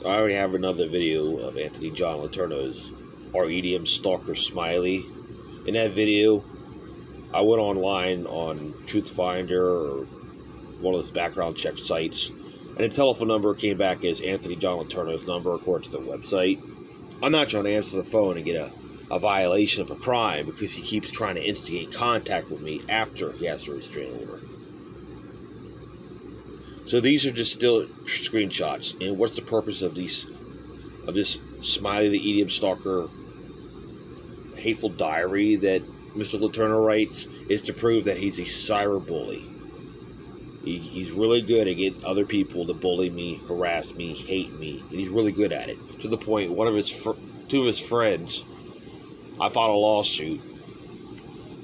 I already have another video of Anthony John Letourneau's REDM Stalker Smiley. In that video, I went online on Truthfinder or one of those background check sites, and the telephone number came back as Anthony John Letourneau's number according to the website. I'm not trying to answer the phone and get a violation of a crime because he keeps trying to instigate contact with me after he has a restraining order. So these are just still screenshots. And what's the purpose of this Smiley the EDM Stalker hateful diary that Mr. Letourneau writes? Is to prove that he's a cyberbully. He's really good at getting other people to bully me, harass me, hate me, and he's really good at it. To the point, two of his friends, I filed a lawsuit.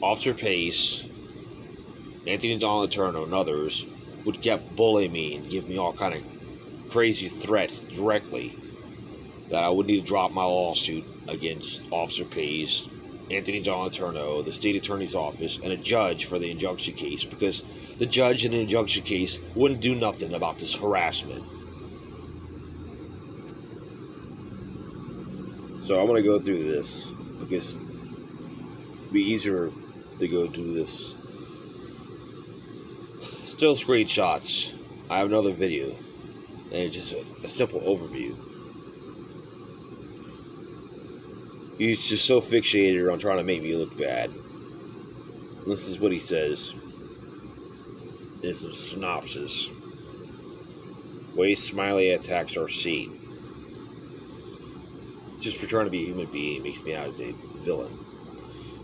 Officer Pace, Anthony John Letourneau, and others would kept bullying me and give me all kind of crazy threats directly that I would need to drop my lawsuit against Officer Pace, Anthony John Letourneau, the state attorney's office, and a judge for the injunction case, because the judge in the injunction case wouldn't do nothing about this harassment. So I'm going to go through this because it'll be easier to go through this. Still screenshots. I have another video, and it's just a simple overview. He's just so fixated on trying to make me look bad. This is what he says. It's a synopsis. Way Smiley attacks our scene. Just for trying to be a human being makes me out as a villain.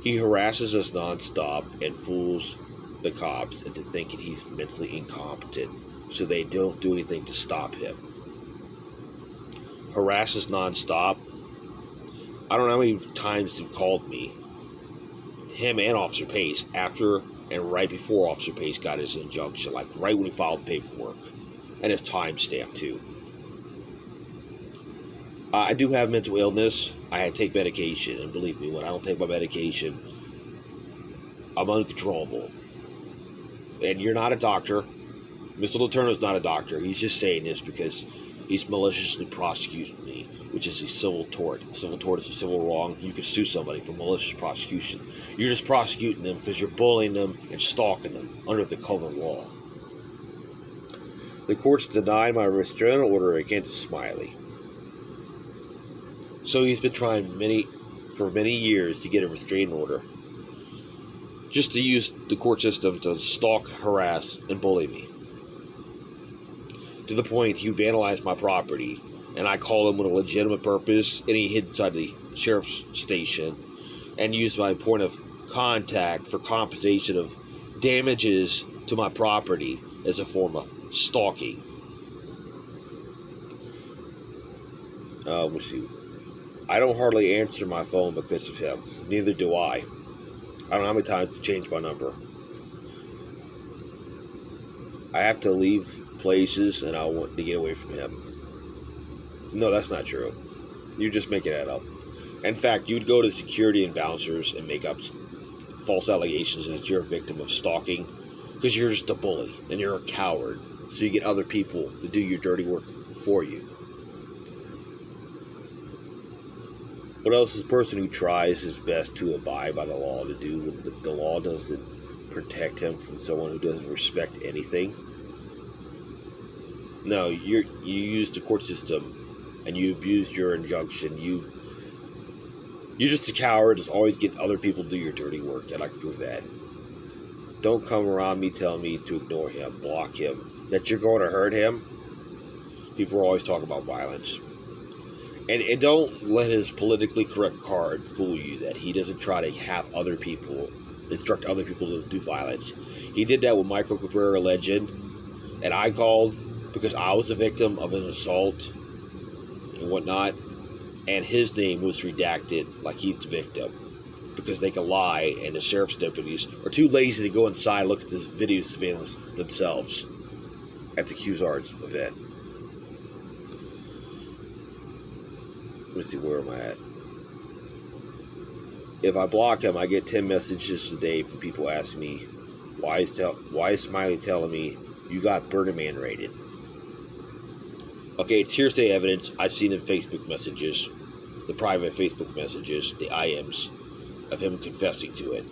He harasses us nonstop and fools the cops into thinking he's mentally incompetent, so they don't do anything to stop him. Harasses nonstop. I don't know how many times they've called me, him and Officer Pace, after and right before Officer Pace got his injunction, like right when he filed the paperwork, and his timestamp too. I do have mental illness. I had to take medication, and believe me, when I don't take my medication, I'm uncontrollable. And you're not a doctor. Mr. Letourneau's not a doctor. He's just saying this because he's maliciously prosecuting me, which is a civil tort. A civil tort is a civil wrong. You can sue somebody for malicious prosecution. You're just prosecuting them because you're bullying them and stalking them under the color of law. The courts denied my restraining order against Smiley. So he's been trying for many years to get a restraining order, just to use the court system to stalk, harass, and bully me. To the point he vandalized my property, and I called him with a legitimate purpose, and he hid inside the sheriff's station and used my point of contact for compensation of damages to my property as a form of stalking. Let's see. I don't hardly answer my phone because of him. Neither do I. I don't know how many times to change my number. I have to leave places and I want to get away from him. No, that's not true. You're just making that up. In fact, you'd go to security and bouncers and make up false allegations that you're a victim of stalking because you're just a bully and you're a coward. So you get other people to do your dirty work for you. What else is a person who tries his best to abide by the law to do when the law doesn't protect him from someone who doesn't respect anything? No, you use the court system and you abuse your injunction. You're just a coward. Just always get other people to do your dirty work, and I can prove that. Don't come around me telling me to ignore him, block him, that you're going to hurt him. People always talk about violence. And don't let his politically correct card fool you that he doesn't try to have other people, instruct other people to do violence. He did that with Michael Cabrera Legend, and I called because I was a victim of an assault and whatnot, and his name was redacted like he's the victim because they can lie, and the sheriff's deputies are too lazy to go inside and look at this video surveillance themselves at the Cusards event. Let me see, where am I at? If I block him, I get 10 messages a day from people asking me, why is Smiley telling me you got Burning Man rated? Okay, it's hearsay evidence I've seen in Facebook messages, the private Facebook messages, the IMs, of him confessing to it.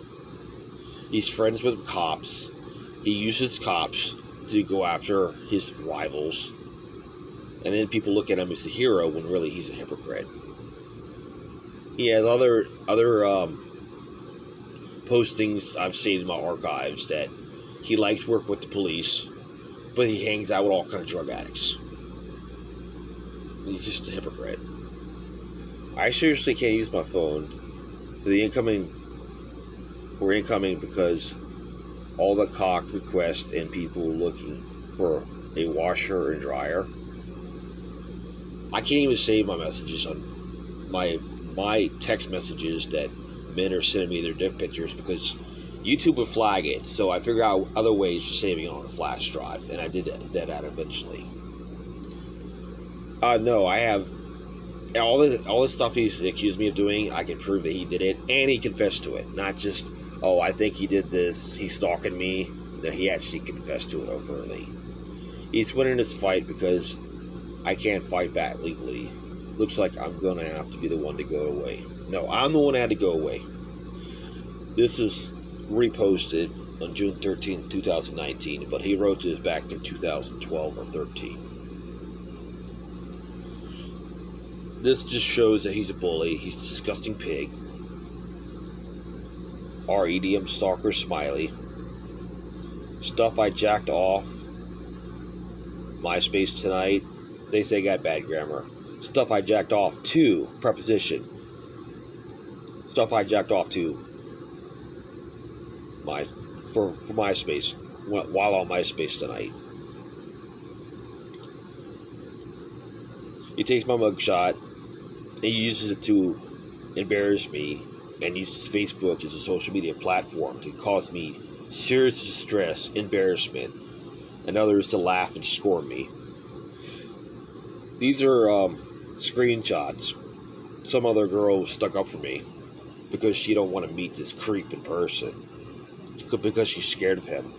He's friends with cops. He uses cops to go after his rivals. And then people look at him as a hero when really he's a hypocrite. He has other postings I've seen in my archives that he likes work with the police, but he hangs out with all kinds of drug addicts. He's just a hypocrite. I seriously can't use my phone for incoming because all the cock requests and people looking for a washer and dryer. I can't even save my messages on my text messages that men are sending me their dick pictures because YouTube would flag it. So I figured out other ways of saving it on a flash drive, and I did that out eventually. No, I have all this stuff he's accused me of doing. I can prove that he did it, and he confessed to it. Not just, oh, I think he did this, he's stalking me. No, he actually confessed to it overtly. He's winning this fight because I can't fight back legally. Looks like I'm gonna have to be the one to go away. No, I'm the one that had to go away. This is reposted on June 13th, 2019, but he wrote this back in 2012 or 13. This just shows that he's a bully. He's a disgusting pig. R. EDM stalker smiley. Stuff I jacked off. MySpace tonight. They say I got bad grammar. Stuff I jacked off to. Preposition. Stuff I jacked off to. For MySpace. While on MySpace tonight. He takes my mugshot. He uses it to embarrass me and uses Facebook as a social media platform to cause me serious distress, embarrassment, and others to laugh and scorn me. These are screenshots. Some other girl stuck up for me because she don't want to meet this creep in person because she's scared of him.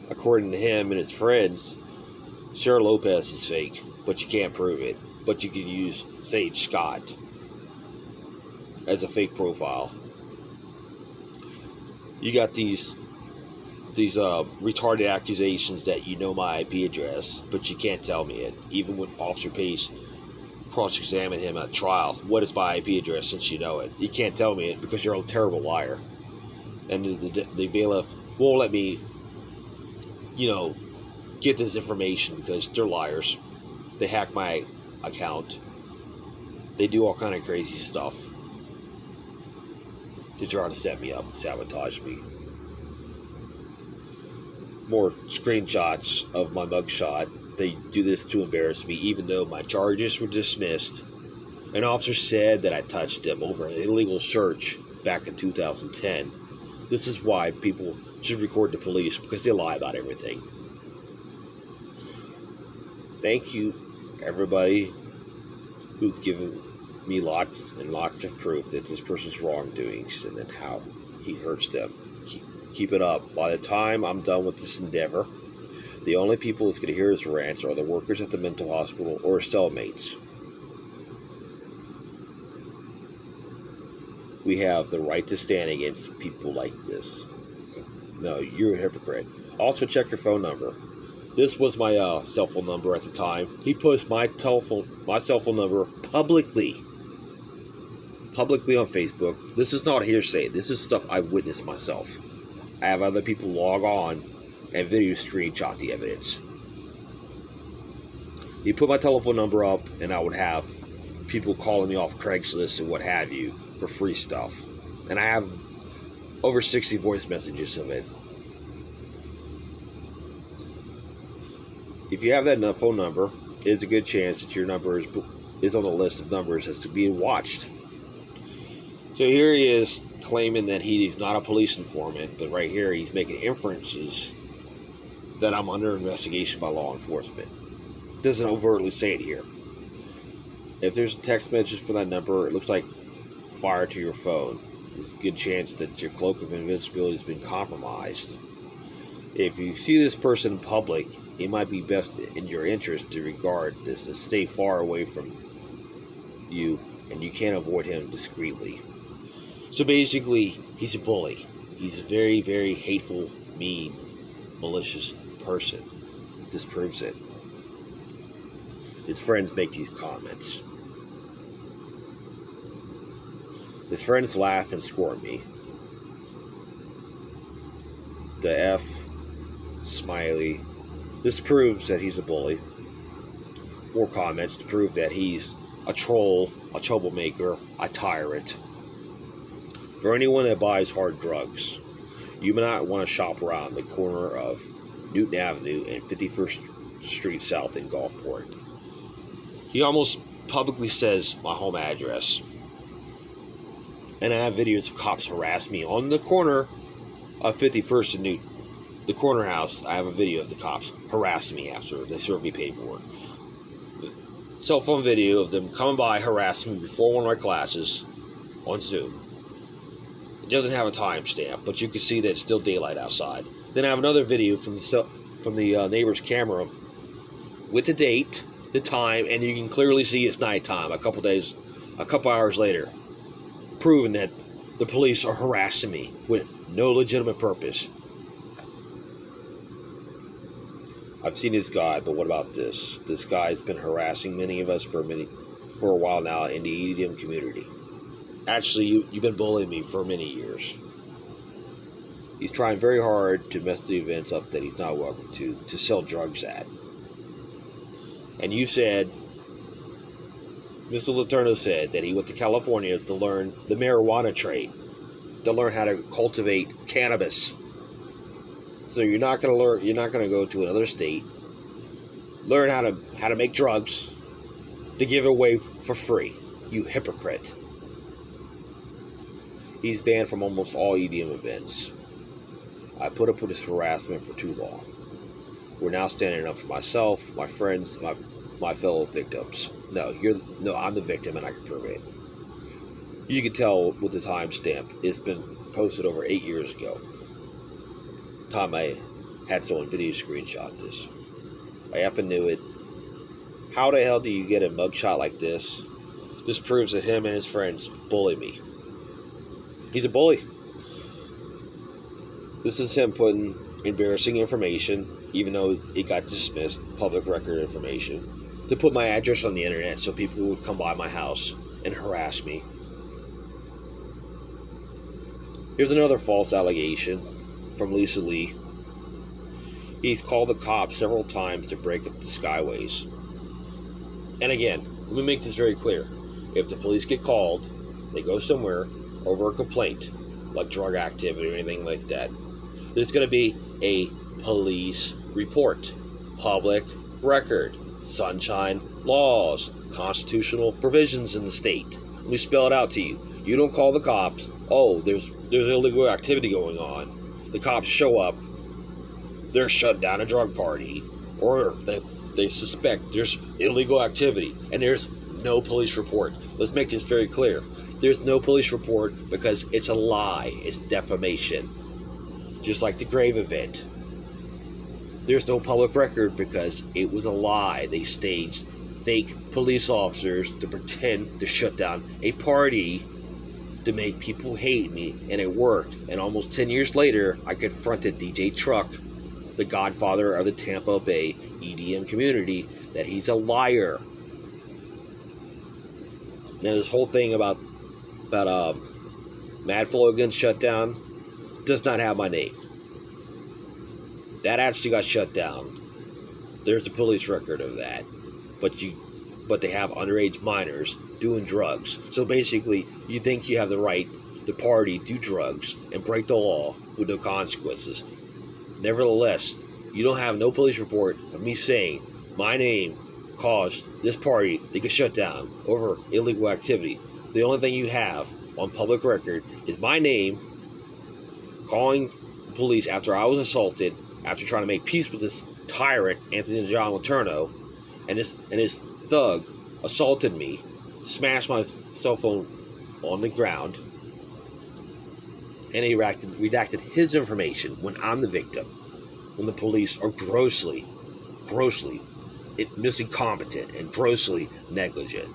According to him and his friends, Sarah Lopez is fake, but you can't prove it. But you can use Sage Scott as a fake profile. You got these retarded accusations that you know my IP address, but you can't tell me it. Even when Officer Pace cross-examined him at trial, what is my IP address since you know it? You can't tell me it because you're a terrible liar. And the bailiff won't let me, get this information because they're liars. They hack my account. They do all kind of crazy stuff to try to set me up and sabotage me. More screenshots of my mugshot. They do this to embarrass me, even though my charges were dismissed. An officer said that I touched him over an illegal search back in 2010. This is why people should record the police, because they lie about everything. Thank you, everybody who's given me lots and lots of proof that this person's wrongdoings and then how he hurts them. Keep it up. By the time I'm done with this endeavor, the only people that's going to hear his rants are the workers at the mental hospital or his cellmates. We have the right to stand against people like this. No, you're a hypocrite. Also, check your phone number. This was my cell phone number at the time. He posts my cell phone number publicly on Facebook. This is not hearsay. This is stuff I've witnessed myself. I have other people log on and video screenshot the evidence. He put my telephone number up, and I would have people calling me off Craigslist and what have you for free stuff. And I have over 60 voice messages of it. If you have that phone number, it's a good chance that your number is on the list of numbers that's being watched. So here he is claiming that he's not a police informant, but right here he's making inferences that I'm under investigation by law enforcement. Doesn't overtly say it here. If there's a text message from that number, it looks like fire to your phone. There's a good chance that your cloak of invincibility has been compromised. If you see this person in public it might be best in your interest to regard this to stay far away from you, and you can't avoid him discreetly. So basically, he's a bully. He's a very, very hateful, mean, malicious person. This proves it. His friends make these comments. His friends laugh and scorn me. The F, smiley. This proves that he's a bully. More comments to prove that he's a troll, a troublemaker, a tyrant. For anyone that buys hard drugs, you may not want to shop around the corner of Newton Avenue and 51st Street South in Gulfport. He almost publicly says my home address. And I have videos of cops harass me on the corner of 51st and Newton. The corner house, I have a video of the cops harassing me after they served me paperwork. Cell phone video of them coming by harassing me before one of my classes on Zoom. It doesn't have a timestamp, but you can see that it's still daylight outside. Then I have another video from the neighbor's camera with the date, the time, and you can clearly see it's nighttime. A couple hours later, proving that the police are harassing me with no legitimate purpose. I've seen this guy, but what about this? This guy's been harassing many of us for a while now in the EDM community. Actually, you've been bullying me for many years. He's trying very hard to mess the events up that he's not welcome to sell drugs at. And you said, Mr. Letourneau said that he went to California to learn the marijuana trade, to learn how to cultivate cannabis. So you're not going to go to another state, learn how to make drugs to give it away for free. You hypocrite. He's banned from almost all EDM events. I put up with this harassment for too long. We're now standing up for myself, my friends, my fellow victims. No, I'm the victim and I can prove it. You can tell with the timestamp. It's been posted over 8 years ago. Time I had someone video screenshot this. I effing knew it. How the hell do you get a mugshot like this? This proves that him and his friends bully me. He's a bully. This is him putting embarrassing information, even though it got dismissed, public record information, to put my address on the internet so people would come by my house and harass me. Here's another false allegation from Lisa Lee. He's called the cops several times to break up the skyways. And again, let me make this very clear. If the police get called, they go somewhere over a complaint, like drug activity or anything like that, there's going to be a police report, public record, sunshine laws, constitutional provisions in the state. Let me spell it out to you. You don't call the cops, oh, there's illegal activity going on. The cops show up, they're shutting down a drug party, or they suspect there's illegal activity, and there's no police report. Let's make this very clear. There's no police report because it's a lie. It's defamation. Just like the grave event. There's no public record because it was a lie. They staged fake police officers to pretend to shut down a party to make people hate me, and it worked. And almost 10 years later, I confronted DJ Truck, the godfather of the Tampa Bay EDM community, that he's a liar. Now this whole thing about Mad Flow Gun shutdown does not have my name. That actually got shut down. There's a police record of that. But they have underage minors doing drugs. So basically, you think you have the right to party, do drugs, and break the law with no consequences. Nevertheless, you don't have no police report of me saying my name caused this party to get shut down over illegal activity. The only thing you have on public record is my name calling the police after I was assaulted, after trying to make peace with this tyrant, Anthony John Letourneau, and his thug assaulted me, smashed my cell phone on the ground, and he redacted his information when I'm the victim, when the police are grossly grossly incompetent and grossly negligent.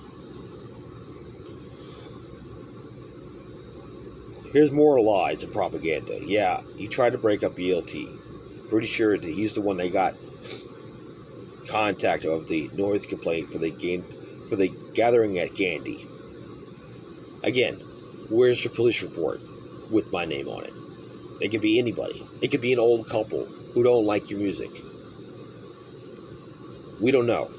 Here's more lies and propaganda. Yeah, he tried to break up BLT. Pretty sure that he's the one that got contact of the noise complaint for the gathering at Gandhi. Again, where's your police report with my name on it? It could be anybody. It could be an old couple who don't like your music. We don't know.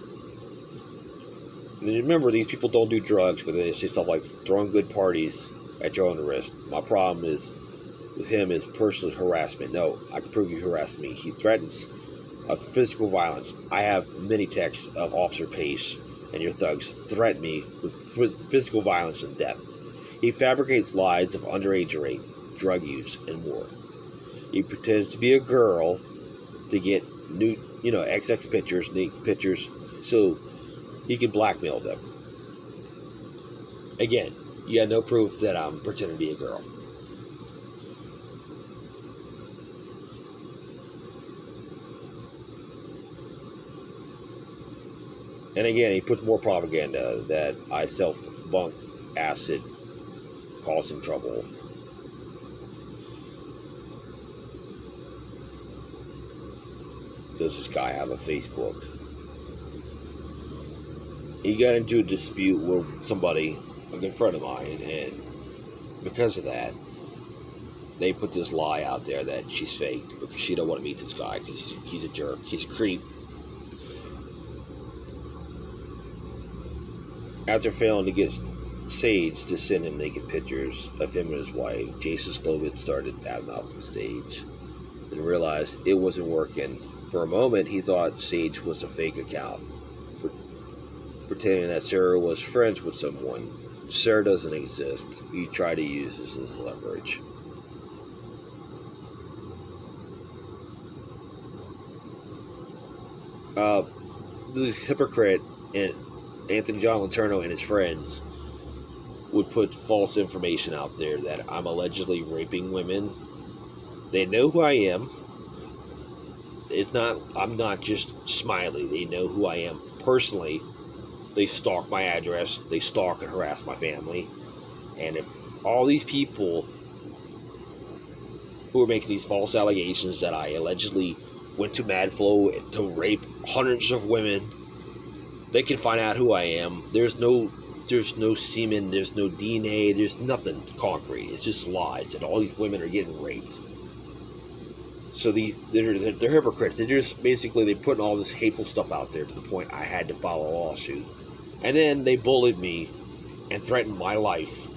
And remember, these people don't do drugs, but they say stuff like throwing good parties at your own risk. My problem is with him is personal harassment. No, I can prove you harassed me. He threatens of physical violence. I have many texts of Officer Pace and your thugs threaten me with physical violence and death. He fabricates lies of underage rape, drug use, and more. He pretends to be a girl to get new, XX pictures, naked pictures, so he can blackmail them. Again, you got no proof that I'm pretending to be a girl. And again, he puts more propaganda that I self-bunk acid causing trouble. Does this guy have a Facebook? He got into a dispute with somebody, a good friend of mine, and because of that, they put this lie out there that she's fake because she don't want to meet this guy because he's a jerk, he's a creep. After failing to get Sage to send him naked pictures of him and his wife, Jason Slovin started badmouthing Sage and realized it wasn't working. For a moment, he thought Sage was a fake account, pretending that Sarah was friends with someone. Sarah doesn't exist. He tried to use this as leverage. This hypocrite and Anthony John Letourneau and his friends would put false information out there that I'm allegedly raping women. They know who I am. I'm not just Smiley. They know who I am personally. They stalk my address. They stalk and harass my family. And if all these people who are making these false allegations that I allegedly went to MadFlow to rape hundreds of women, they can find out who I am. There's no semen, there's no DNA, there's nothing concrete. It's just lies that all these women are getting raped. So they're hypocrites. They're just basically they putting all this hateful stuff out there to the point I had to file a lawsuit. And then they bullied me and threatened my life.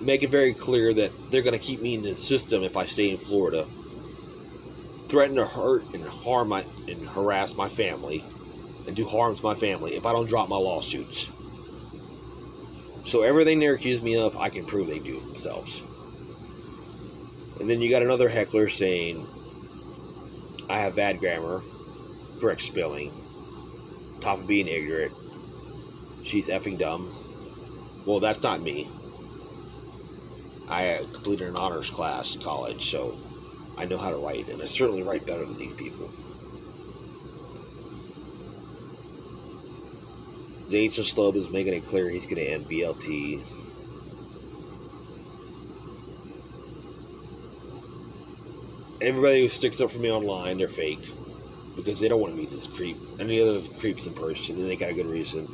Make it very clear that they're going to keep me in the system if I stay in Florida. Threaten to hurt and harm and harass my family and do harm to my family if I don't drop my lawsuits. So everything they're accusing me of, I can prove they do it themselves. And then you got another heckler saying I have bad grammar, correct spelling, top of being ignorant, she's effing dumb. Well, that's not me. I completed an honors class in college, so I know how to write, and I certainly write better than these people. Jason Slob is making it clear he's going to end BLT. Everybody who sticks up for me online, they're fake. Because they don't want to meet this creep. Any other creeps in person, and they got a good reason.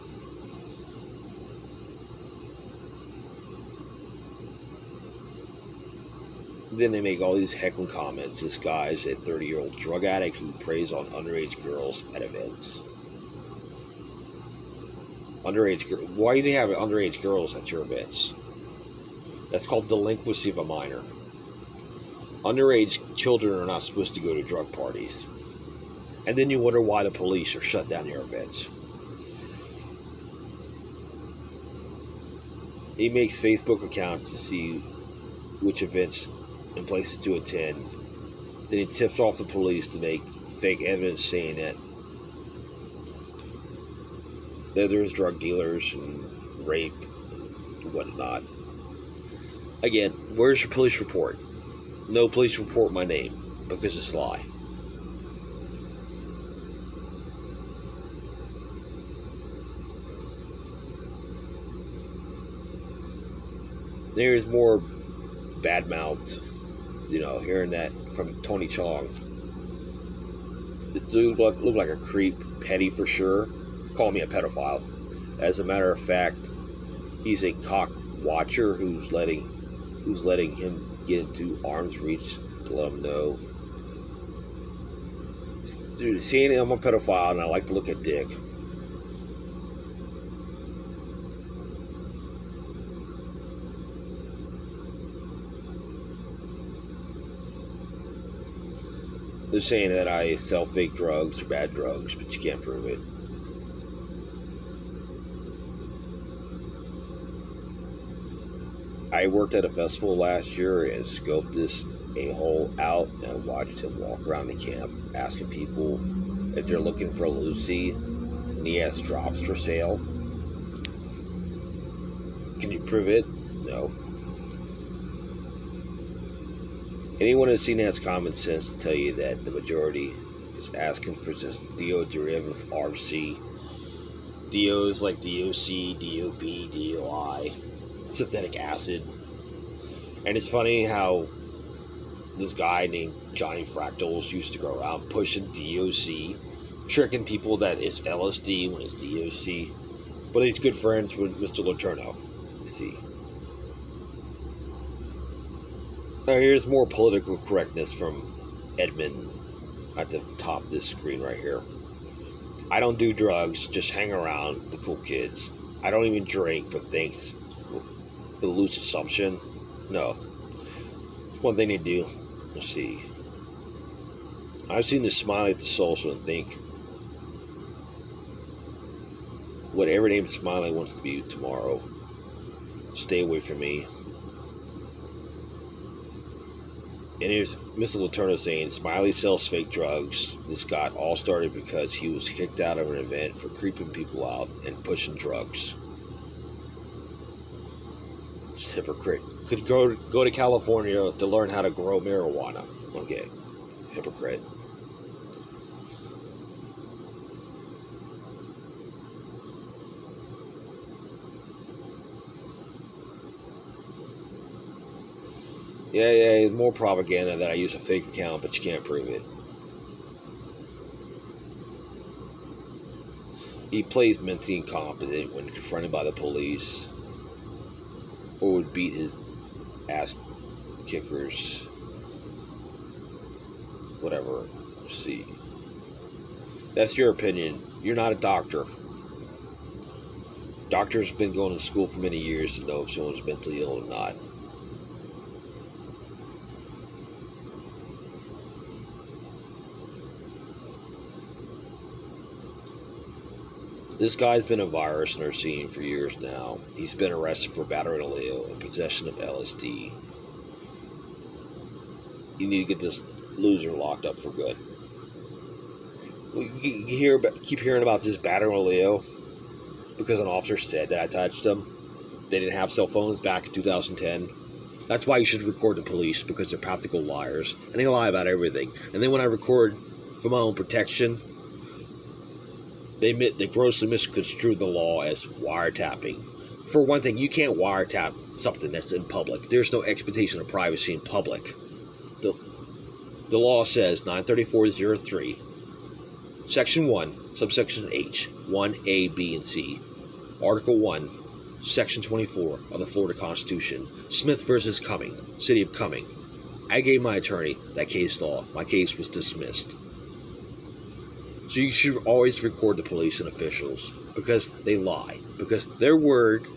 Then they make all these heckling comments. This guy's a 30-year-old drug addict who preys on underage girls at events. Why do you have underage girls at your events? That's called delinquency of a minor. Underage children are not supposed to go to drug parties. And then you wonder why the police are shut down your events. He makes Facebook accounts to see which events and places to attend. Then he tips off the police to make fake evidence saying that there's drug dealers and rape and whatnot. Again, where's your police report? No police report my name because it's a lie. There's more bad mouth, hearing that from Tony Chong. This dude looked like a creep, petty for sure. Call me a pedophile. As a matter of fact, he's a cock watcher who's letting him get into arm's reach to let him know. Dude, seeing I'm a pedophile and I like to look at dick. They're saying that I sell fake drugs or bad drugs, but you can't prove it. I worked at a festival last year and scoped this a-hole out and watched him walk around the camp asking people if they're looking for a Lucy, and he has drops for sale. Can you prove it? No. Anyone that's seen has common sense to tell you that the majority is asking for just DO derivative RC. DO is like DOC, DOB, DOI, synthetic acid. And it's funny how this guy named Johnny Fractals used to go around pushing DOC, tricking people that it's LSD when it's DOC. But he's good friends with Mr. Letourneau, you see. Now here's more political correctness from Edmund at the top of this screen right here. I don't do drugs, just hang around the cool kids. I don't even drink, but thanks for the loose assumption. No. It's one thing they do. Let's see. I've seen this smiley at the social and think whatever name Smiley wants to be tomorrow, stay away from me. And here's Mr. Letourneau saying, Smiley sells fake drugs. This got all started because he was kicked out of an event for creeping people out and pushing drugs. It's a hypocrite. Could go to California to learn how to grow marijuana. Okay, hypocrite. Yeah, more propaganda that I use a fake account, but you can't prove it. He plays mentally incompetent when confronted by the police, or would beat his ass kickers. Whatever. Let's see. That's your opinion. You're not a doctor. Doctors have been going to school for many years to know if someone's mentally ill or not. This guy's been a virus in our scene for years now. He's been arrested for battery on Leo and possession of LSD. You need to get this loser locked up for good. We keep hearing about this battery on Leo because an officer said that I touched them. They didn't have cell phones back in 2010. That's why you should record the police, because they're practical liars and they lie about everything. And then when I record for my own protection, they grossly misconstrued the law as wiretapping. For one thing, you can't wiretap something that's in public. There's no expectation of privacy in public. The law says 93403, Section 1, subsection H, 1A, B, and C, Article 1, Section 24 of the Florida Constitution, Smith versus Cumming, City of Cumming. I gave my attorney that case law. My case was dismissed. So you should always record the police and officials, because they lie. Because their word,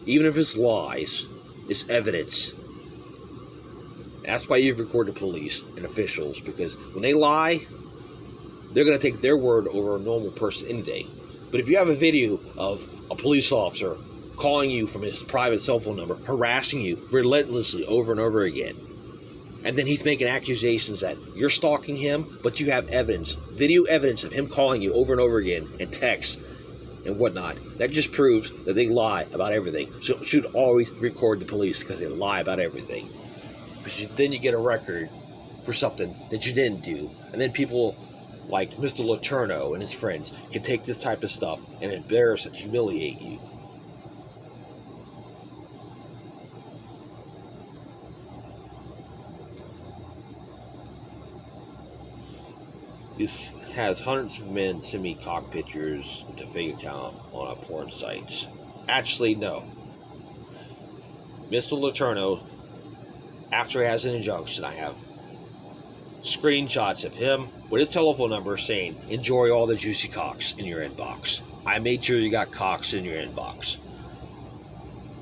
even if it's lies, is evidence. That's why you record the police and officials, because when they lie, they're going to take their word over a normal person any day. But if you have a video of a police officer calling you from his private cell phone number, harassing you relentlessly over and over again, and then he's making accusations that you're stalking him, but you have evidence, video evidence of him calling you over and over again, and texts and whatnot. That just proves that they lie about everything. So you should always record the police, because they lie about everything. Because then you get a record for something that you didn't do. And then people like Mr. Letourneau and his friends can take this type of stuff and embarrass and humiliate you. This has hundreds of men send me cock pictures to fake account on a porn sites. Actually, no. Mr. Letourneau, after he has an injunction, I have screenshots of him with his telephone number saying, enjoy all the juicy cocks in your inbox. I made sure you got cocks in your inbox.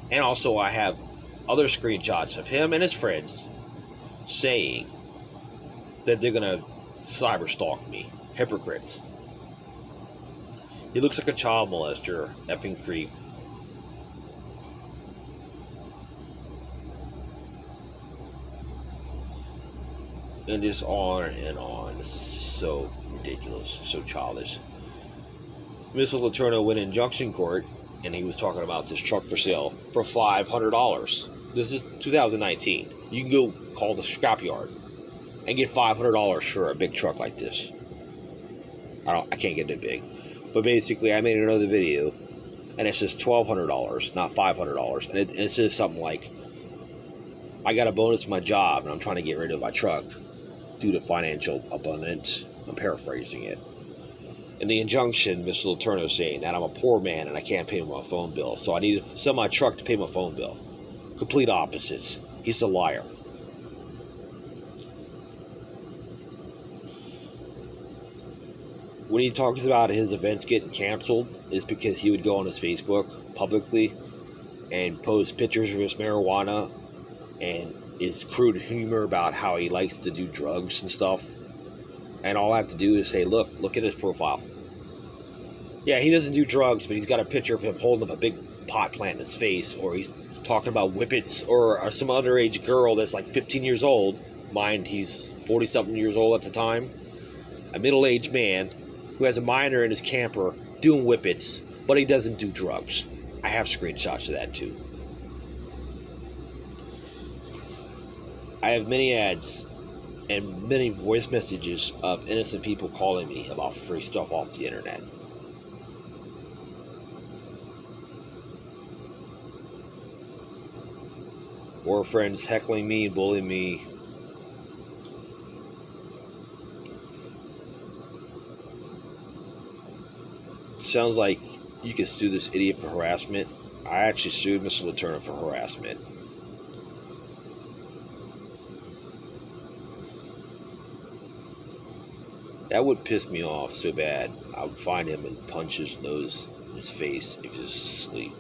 And also I have other screenshots of him and his friends saying that they're going to cyber stalk me. Hypocrites. He looks like a child molester, effing creep. And just on and on. This is so ridiculous, so childish. Mr. Letourneau went in injunction court, and he was talking about this truck for sale for $500. This is 2019. You can go call the scrapyard and get $500 for a big truck like this. I can't get it big, but basically, I made another video, and it says $1,200, not $500, and it says something like, "I got a bonus for my job, and I'm trying to get rid of my truck due to financial abundance." I'm paraphrasing it. In the injunction, Mr. Letourneau saying that I'm a poor man and I can't pay my phone bill, so I need to sell my truck to pay my phone bill. Complete opposites. He's a liar. When he talks about his events getting canceled, it's because he would go on his Facebook publicly and post pictures of his marijuana and his crude humor about how he likes to do drugs and stuff. And all I have to do is say, look at his profile. Yeah, he doesn't do drugs, but he's got a picture of him holding up a big pot plant in his face, or he's talking about whippets, or some underage girl that's like 15 years old. Mind, he's 40-something years old at the time. A middle-aged man who has a minor in his camper doing whippets, but he doesn't do drugs. I have screenshots of that too. I have many ads and many voice messages of innocent people calling me about free stuff off the internet. Or friends heckling me and bullying me. Sounds like you can sue this idiot for harassment. I actually sued Mr. Letourneau for harassment. That would piss me off so bad. I would find him and punch his nose in his face if he was asleep.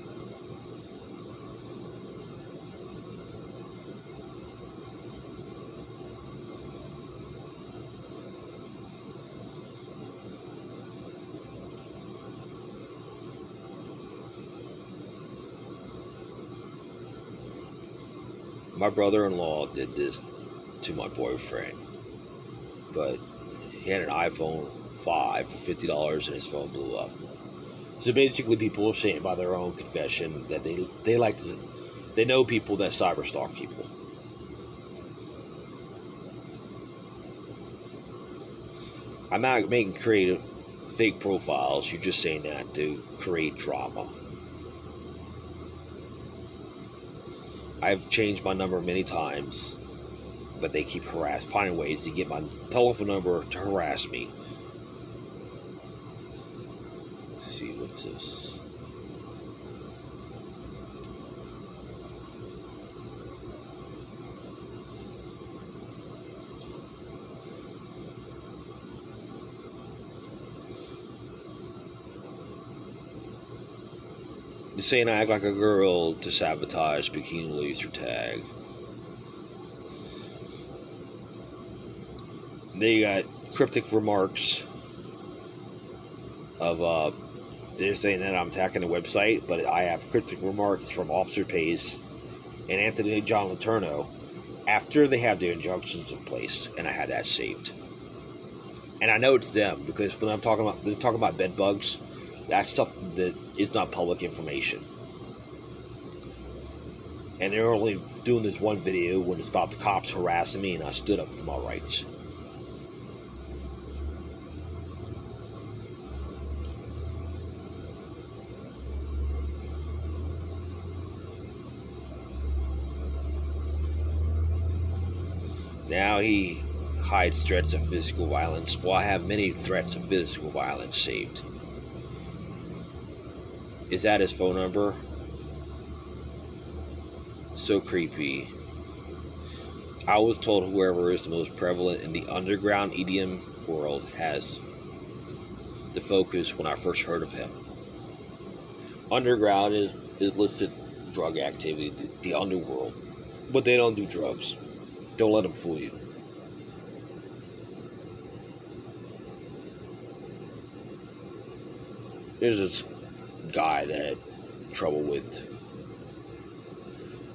My brother-in-law did this to my boyfriend, but he had an iPhone 5 for $50 and his phone blew up. So basically, people are saying by their own confession that they know people that cyberstalk people. I'm not making creative fake profiles. You're just saying that to create drama. I've changed my number many times, but they keep finding ways to get my telephone number to harass me. Let's see, what's this? You're saying I act like a girl to sabotage bikini laser tag. They got cryptic remarks of they're saying that I'm attacking the website, but I have cryptic remarks from Officer Pace and Anthony John Letourneau after they have their injunctions in place, and I had that saved. And I know it's them because when they're talking about bed bugs, that's something that is not public information. And they're only doing this one video when it's about the cops harassing me and I stood up for my rights. Now he hides threats of physical violence. Well, I have many threats of physical violence saved. Is that his phone number? So creepy. I was told whoever is the most prevalent in the underground EDM world has the focus when I first heard of him. Underground is illicit drug activity, the underworld. But they don't do drugs. Don't let them fool you. There's this guy that had trouble with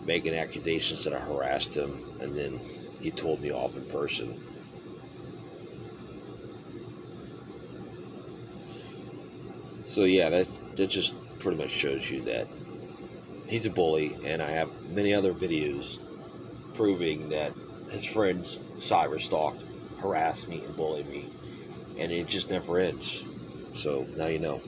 making accusations that I harassed him, and then he told me off in person. So yeah, that just pretty much shows you that he's a bully, and I have many other videos proving that his friends cyber stalked, harassed me, and bullied me, and it just never ends. So now you know.